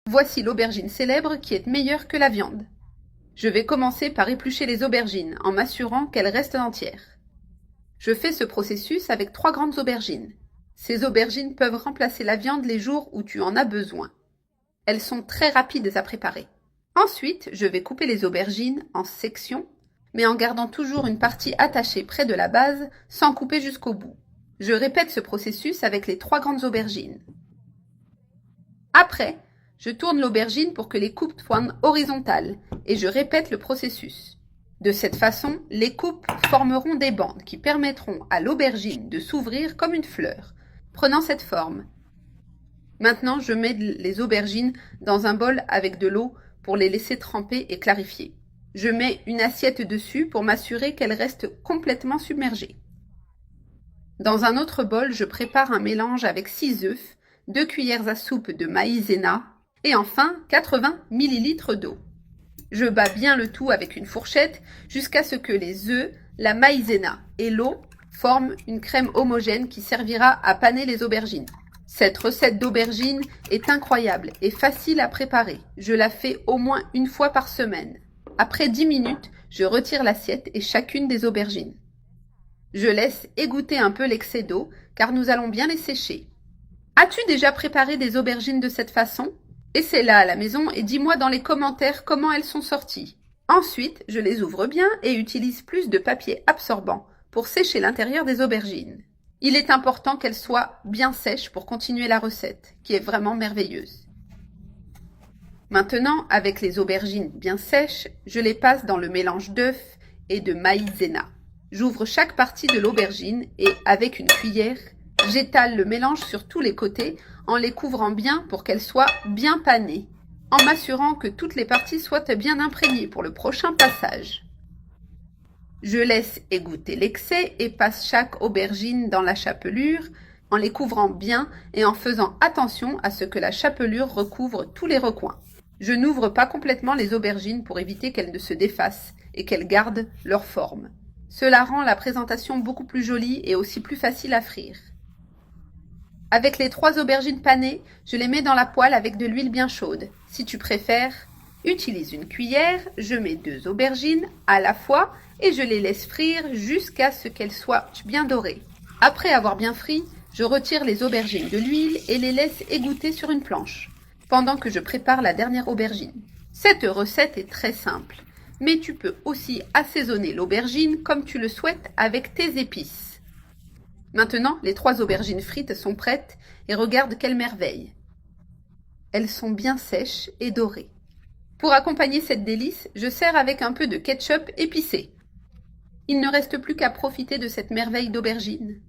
Voici l'aubergine célèbre qui est meilleure que la viande. Je vais commencer par éplucher les aubergines en m'assurant qu'elles restent entières. Je fais ce processus avec 3 grandes aubergines. Ces aubergines peuvent remplacer la viande les jours où tu en as besoin. Elles sont très rapides à préparer. Ensuite, je vais couper les aubergines en sections, mais en gardant toujours une partie attachée près de la base sans couper jusqu'au bout. Je répète ce processus avec les 3 grandes aubergines. Après, je tourne l'aubergine pour que les coupes soient horizontales et je répète le processus. De cette façon, les coupes formeront des bandes qui permettront à l'aubergine de s'ouvrir comme une fleur, prenant cette forme. Maintenant, je mets les aubergines dans un bol avec de l'eau pour les laisser tremper et clarifier. Je mets une assiette dessus pour m'assurer qu'elles restent complètement submergées. Dans un autre bol, je prépare un mélange avec 6 œufs, 2 cuillères à soupe de maïzena et enfin 80 ml d'eau. Je bats bien le tout avec une fourchette jusqu'à ce que les œufs, la maïzena et l'eau forment une crème homogène qui servira à paner les aubergines. Cette recette d'aubergine est incroyable et facile à préparer. Je la fais au moins une fois par semaine. Après 10 minutes, je retire l'assiette et chacune des aubergines. Je laisse égoutter un peu l'excès d'eau car nous allons bien les sécher. As-tu déjà préparé des aubergines de cette façon? Essaie-la à la maison et dis-moi dans les commentaires comment elles sont sorties. Ensuite, je les ouvre bien et utilise plus de papier absorbant pour sécher l'intérieur des aubergines. Il est important qu'elles soient bien sèches pour continuer la recette, qui est vraiment merveilleuse. Maintenant, avec les aubergines bien sèches, je les passe dans le mélange d'œufs et de maïzena. J'ouvre chaque partie de l'aubergine et, avec une cuillère, j'étale le mélange sur tous les côtés en les couvrant bien pour qu'elles soient bien panées, en m'assurant que toutes les parties soient bien imprégnées pour le prochain passage. Je laisse égoutter l'excès et passe chaque aubergine dans la chapelure en les couvrant bien et en faisant attention à ce que la chapelure recouvre tous les recoins. Je n'ouvre pas complètement les aubergines pour éviter qu'elles ne se défassent et qu'elles gardent leur forme. Cela rend la présentation beaucoup plus jolie et aussi plus facile à frire. Avec les 3 aubergines panées, je les mets dans la poêle avec de l'huile bien chaude. Si tu préfères, utilise une cuillère, je mets 2 aubergines à la fois et je les laisse frire jusqu'à ce qu'elles soient bien dorées. Après avoir bien frit, je retire les aubergines de l'huile et les laisse égoutter sur une planche, pendant que je prépare la dernière aubergine. Cette recette est très simple, mais tu peux aussi assaisonner l'aubergine comme tu le souhaites avec tes épices. Maintenant, les 3 aubergines frites sont prêtes et regarde quelle merveille. Elles sont bien sèches et dorées. Pour accompagner cette délice, je sers avec un peu de ketchup épicé. Il ne reste plus qu'à profiter de cette merveille d'aubergine.